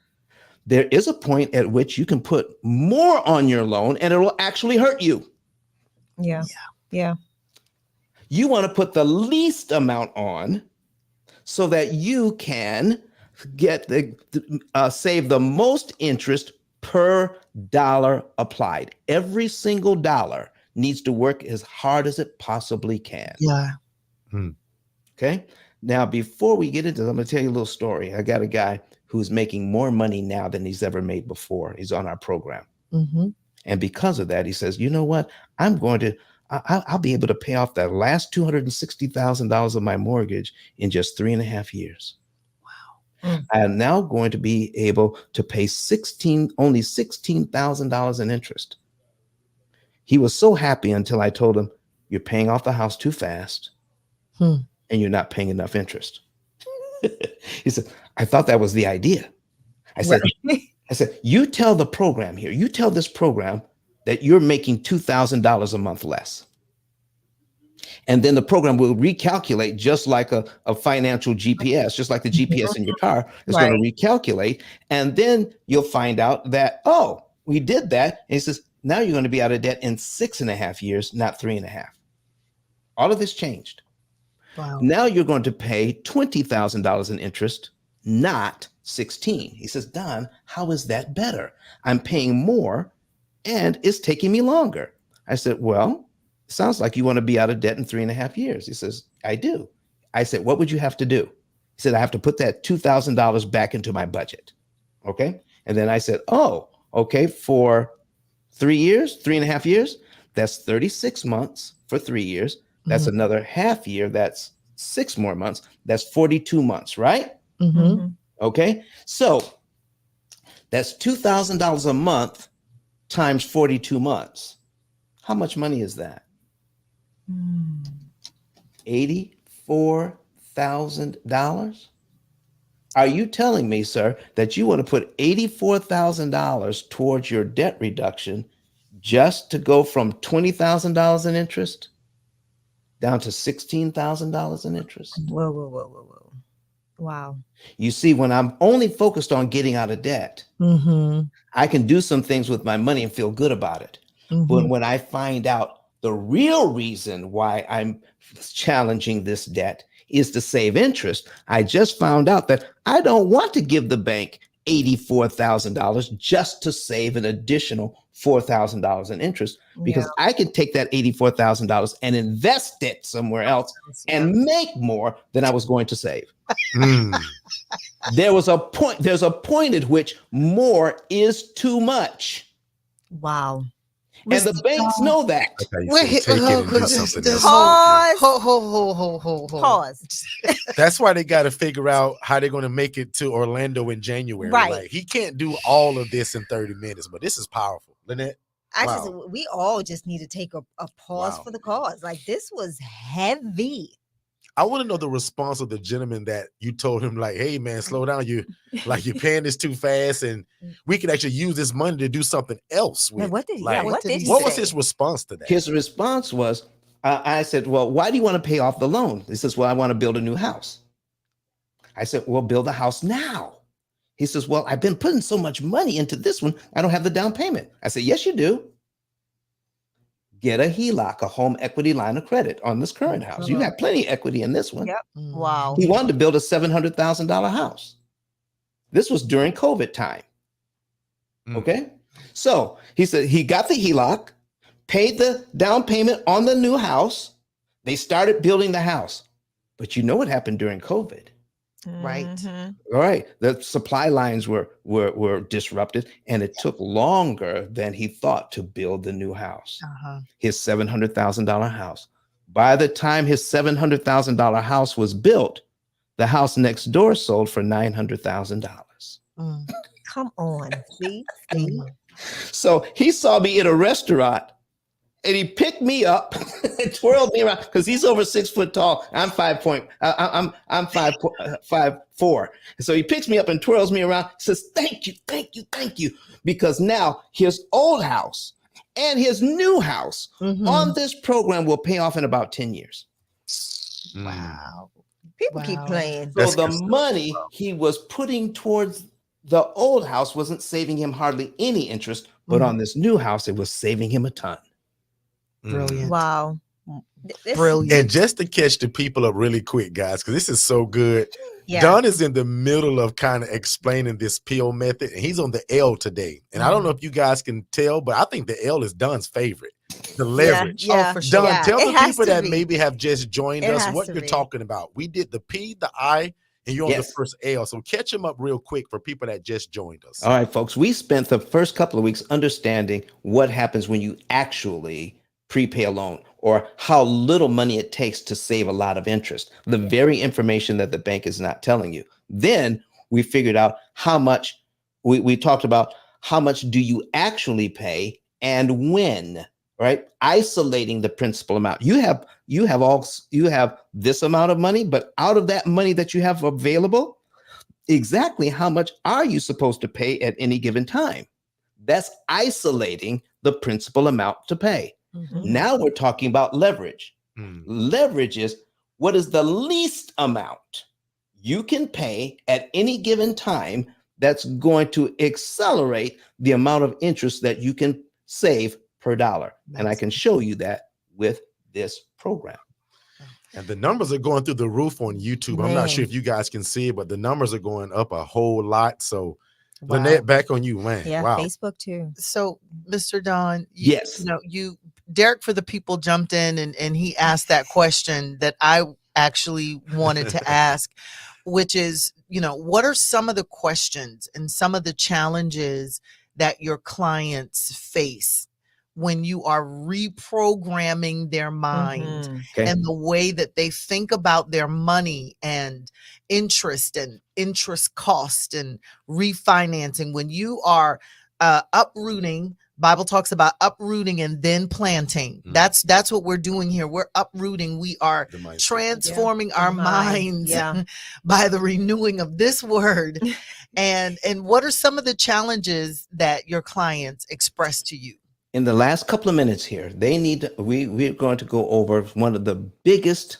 there is a point at which you can put more on your loan and it will actually hurt you. Yeah. Yeah. You want to put the least amount on so that you can get save the most interest per dollar applied. Every single dollar needs to work as hard as it possibly can. Yeah. Okay. Now, before we get into this, I'm going to tell you a little story. I got a guy who's making more money now than he's ever made before. He's on our program. And because of that, he says, you know what? I'll be able to pay off that last $260,000 of my mortgage in just 3.5 years. Wow. I am now going to be able to pay only $16,000 in interest. He was so happy until I told him, you're paying off the house too fast and you're not paying enough interest. He said, I thought that was the idea. I said, you tell the program here, you tell this program that you're making $2,000 a month less. And then the program will recalculate just like a financial GPS, just like the GPS in your car is going to recalculate. And then you'll find out that, oh, we did that. And he says, now you're going to be out of debt in 6.5 years, not 3.5. All of this changed. Wow. Now you're going to pay $20,000 in interest, not 16. He says, Don, how is that better? I'm paying more and it's taking me longer. I said, well, sounds like you want to be out of debt in 3.5 years. He says, I do. I said, what would you have to do? He said, I have to put that $2,000 back into my budget. Okay. And then I said, oh, okay. For 3 years, 3.5 years, that's 36 months for 3 years. That's another half year. That's 6 more months. That's 42 months, right? Okay. So that's $2,000 a month times 42 months. How much money is that? $84,000. Are you telling me, sir, that you want to put $84,000 towards your debt reduction just to go from $20,000 in interest down to $16,000 in interest? Whoa, whoa, whoa, whoa, whoa. Wow. You see, when I'm only focused on getting out of debt, I can do some things with my money and feel good about it. But when I find out the real reason why I'm challenging this debt is to save interest, I just found out that I don't want to give the bank $84,000 just to save an additional $4,000 in interest, because I could take that $84,000 and invest it somewhere else and make more than I was going to save. There's a point at which more is too much. Wow. And the banks know that. Wait, Pause. That's why they got to figure out how they're going to make it to Orlando in January. Right. Like, he can't do all of this in 30 minutes, but this is powerful. Lynette? We all just need to take a pause for the cause. Like, this was heavy. I want to know the response of the gentleman that you told him, like, hey, man, slow down. You're paying this too fast, and we can actually use this money to do something else with. What did he what say? was his response to that? His response was, I said, well, why do you want to pay off the loan? He says, well, I want to build a new house. I said, well, build a house now. He says, well, I've been putting so much money into this one, I don't have the down payment. I said, yes, you do. Get a HELOC, a home equity line of credit, on this current house. You got plenty of equity in this one. Yep. Wow. He wanted to build a $700,000 house. This was during COVID time. Okay. So he said he got the HELOC, paid the down payment on the new house. They started building the house. But you know what happened during COVID? Right. All right. The supply lines were disrupted, and it took longer than he thought to build the new house. His $700,000 house. By the time his $700,000 house was built, the house next door sold for $900,000. Come on. See? So he saw me in a restaurant, and he picked me up and twirled me around, because he's over 6 foot tall. I'm 5'4". So he picks me up and twirls me around, says, thank you, thank you, thank you. Because now his old house and his new house on this program will pay off in about 10 years. Wow. People keep playing. So the money he was putting towards the old house wasn't saving him hardly any interest, but on this new house, it was saving him a ton. Brilliant. Wow. Brilliant. And just to catch the people up really quick, guys, because this is so good. Yeah. Don is in the middle of kind of explaining this P.I.L.L method, and he's on the L today. And I don't know if you guys can tell, but I think the L is Don's favorite. The leverage. Yeah, for sure. Don, tell It the has people to that be. maybe have just joined It us has what to you're be. talking about. We did the P, the I, and you're on the Yes. first L. So catch them up real quick for people that just joined us. All right, folks, we spent the first couple of weeks understanding what happens when you actually prepay a loan, or how little money it takes to save a lot of interest, the very information that the bank is not telling you. Then we figured out how much, we talked about how much do you actually pay and when, right? Isolating the principal amount. You have this amount of money, but out of that money that you have available, exactly how much are you supposed to pay at any given time? That's isolating the principal amount to pay. Now we're talking about leverage. Leverage is what is the least amount you can pay at any given time that's going to accelerate the amount of interest that you can save per dollar. And I can show you that with this program. And the numbers are going through the roof on YouTube. I'm not sure if you guys can see it, but the numbers are going up a whole lot. So Lynette, back on you, man. Yeah, Wow. Facebook too. So, Mr. Don, Yes. Derek for the People jumped in and he asked that question that I actually wanted to ask, which is, what are some of the questions and some of the challenges that your clients face when you are reprogramming their mind and the way that they think about their money and interest cost and refinancing, when you are uprooting Bible talks about uprooting and then planting. That's what we're doing here. We're uprooting. We are The mindset. transforming our Mind. minds Yeah. by the renewing of this word. And what are some of the challenges that your clients express to you? In the last couple of minutes here, we're going to go over one of the biggest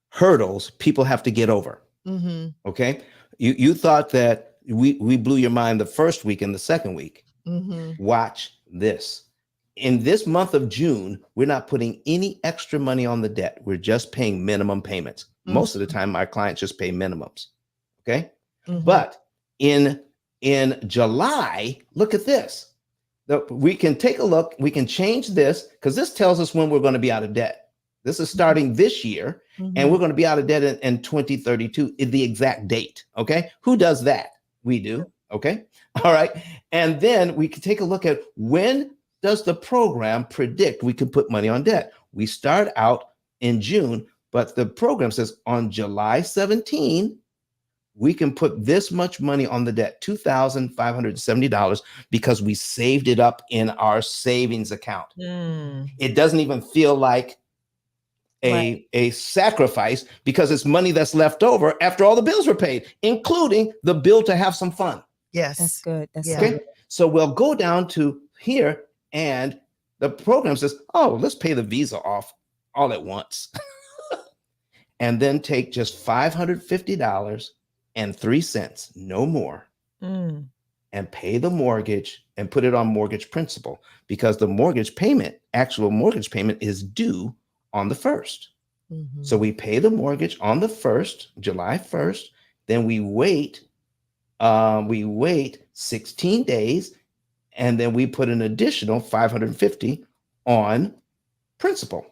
hurdles people have to get over. Mm-hmm. Okay. You thought that we blew your mind the first week and the second week. Mm-hmm. Watch this. In this month of June, we're not putting any extra money on the debt. We're just paying minimum payments. Most of the time, our clients just pay minimums. Okay. Mm-hmm. But in July, look at this. We can take a look. We can change this because this tells us when we're going to be out of debt. This is starting this year, and we're going to be out of debt in 2032, the exact date. Okay. Who does that? We do. Okay. All right. And then we can take a look at when does the program predict we can put money on debt? We start out in June, but the program says on July 17, we can put this much money on the debt, $2,570, because we saved it up in our savings account. It doesn't even feel like a sacrifice because it's money that's left over after all the bills were paid, including the bill to have some fun. Yes. That's good. That's Yeah. so Okay. good. So we'll go down to here and the program says, oh, let's pay the Visa off all at once. And then take just $550.03, no more, and pay the mortgage and put it on mortgage principal because the actual mortgage payment is due on the 1st. Mm-hmm. So we pay the mortgage on the 1st, July 1st. Then we wait 16 days, and then we put an additional $550 on principal.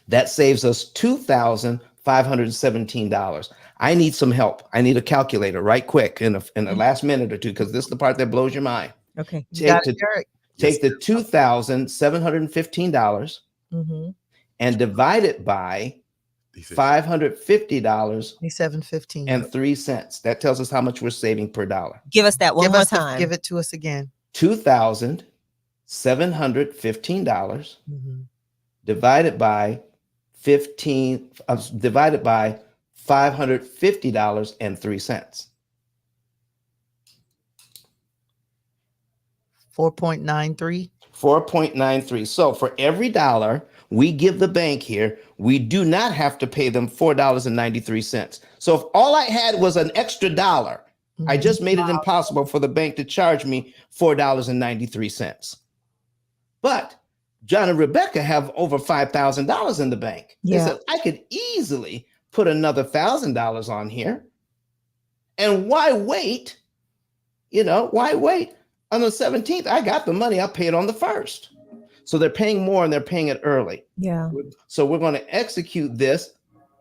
That saves us $2,517. I need some help. I need a calculator right quick in the last minute or two, because this is the part that blows your mind. Okay. Take the $2,715 and divide it by $550.03. That tells us how much we're saving per dollar. Give us that one more time. Give it to us again. $2,715 divided by $550.03. 4.93. 4.93. So for every dollar we give the bank here, we do not have to pay them $4.93. So if all I had was an extra dollar, I just made it impossible for the bank to charge me $4.93. But John and Rebecca have over $5,000 in the bank. They said, I could easily put another $1,000 on here. And why wait? Why wait? On the 17th, I got the money. I'll pay it on the 1st. So they're paying more and they're paying it early. Yeah. So we're going to execute this,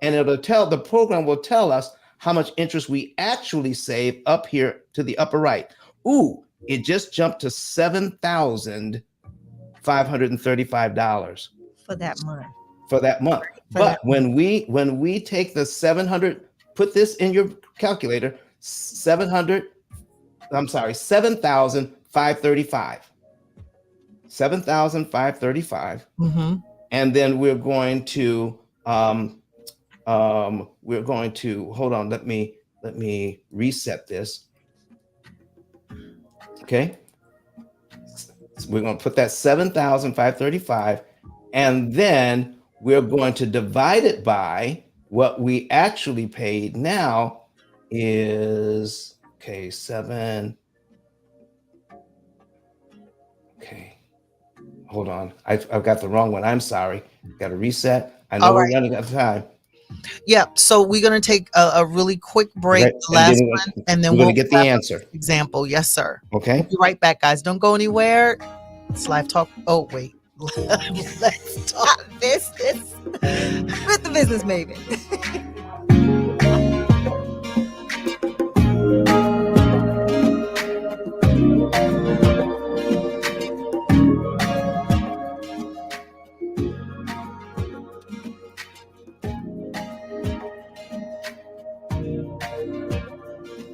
and the program will tell us how much interest we actually save up here to the upper right. Ooh, it just jumped to $7,535 For that month. When we take the 700, put this in your calculator, 7,535. 7,535. And then we're going to hold on, let me reset this. Okay. So we're going to put that 7,535, and then we're going to divide it by what we actually paid now is, okay, 7. Okay. Hold on. I've got the wrong one. I'm sorry. Got to reset. I know we're running out of time. Yeah. So we're going to take a really quick break, Okay. the last one, and then we're we'll going to get the answer. Example. Yes, sir. Okay. We'll be right back, guys. Don't go anywhere. It's Live Talk. Oh, wait. Let's talk business with the Business Maven.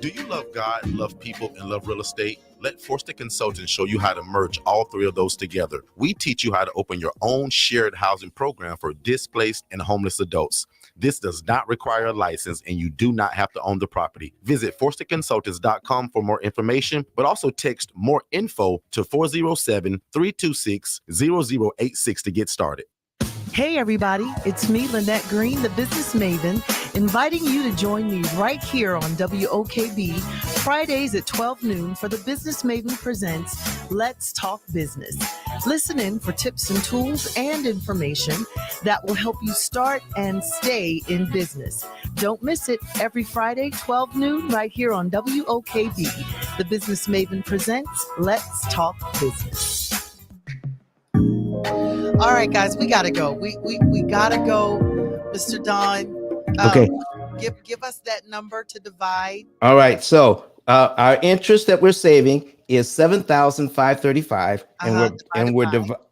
Do you love God, love people, and love real estate? Let Forster Consultants show you how to merge all three of those together. We teach you how to open your own shared housing program for displaced and homeless adults. This does not require a license, and you do not have to own the property. Visit ForsterConsultants.com for more information, but also text more info to 407-326-0086 to get started. Hey everybody, it's me, Lynette Green, the business maven, inviting you to join me right here on WOKB Fridays at 12 noon for the Business Maven Presents Let's Talk Business. Listen in for tips and tools and information that will help you start and stay in business. Don't miss it every Friday, 12 noon, right here on WOKB. The Business Maven Presents Let's Talk Business. All right, guys, we gotta go. We gotta go, Mr. Don. Okay. Give us that number to divide. All right. So our interest that we're saving is $7,535,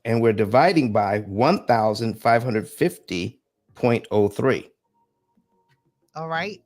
and we're dividing by 1,550.03. All right.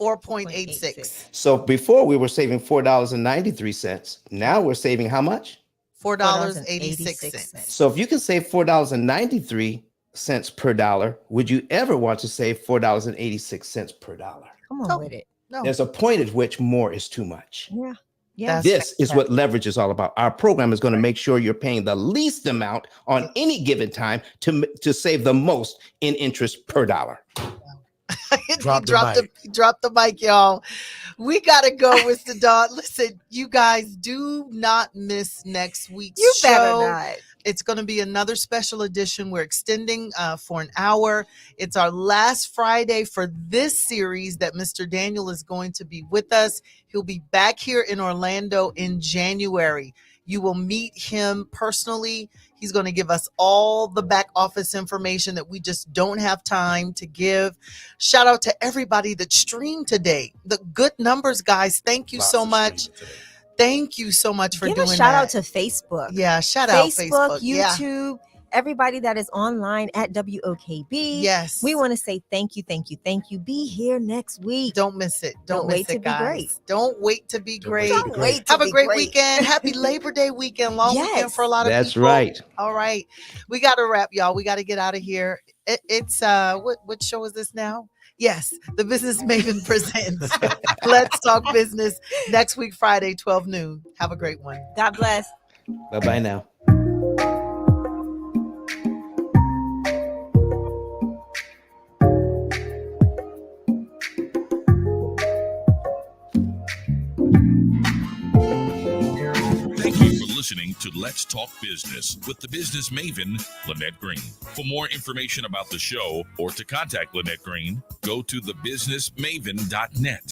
4.86. So before we were saving $4.93. Now we're saving how much? $4.86. So if you can save $4.93 per dollar, would you ever want to save $4.86 per dollar? Come on with it. No. There's a point at which more is too much. Yeah. Yeah. This is what leverage is all about. Our program is going to make sure you're paying the least amount on any given time to save the most in interest per dollar. Drop the mic, y'all. We gotta go, Mr. Don. Listen, you guys, do not miss next week's show. You better not. It's going to be another special edition. We're extending for an hour. It's our last Friday for this series that Mr. Daniel is going to be with us. He'll be back here in Orlando in January. You will meet him personally. He's going to give us all the back office information that we just don't have time to give. Shout out to everybody that streamed today. The good numbers, guys. Thank you so much. Thank you so much for doing that. Give a shout out to Facebook. Yeah, shout out Facebook. YouTube, everybody that is online at WOKB. Yes. We want to say thank you. Be here next week. Don't miss it. Don't wait miss to be great. Don't wait to be great. Don't wait to Have a be great great. weekend. Happy Labor Day weekend. Long weekend for a lot of people. That's right. All right. We got to wrap, y'all. We got to get out of here. It's what show is this now? Yes, the Business Maven presents Let's Talk Business next week, Friday, 12 noon. Have a great one. God bless. Bye-bye now. Thank you for listening to Let's Talk Business with the business maven, Lynette Green. For more information about the show or to contact Lynette Green, go to thebusinessmaven.net.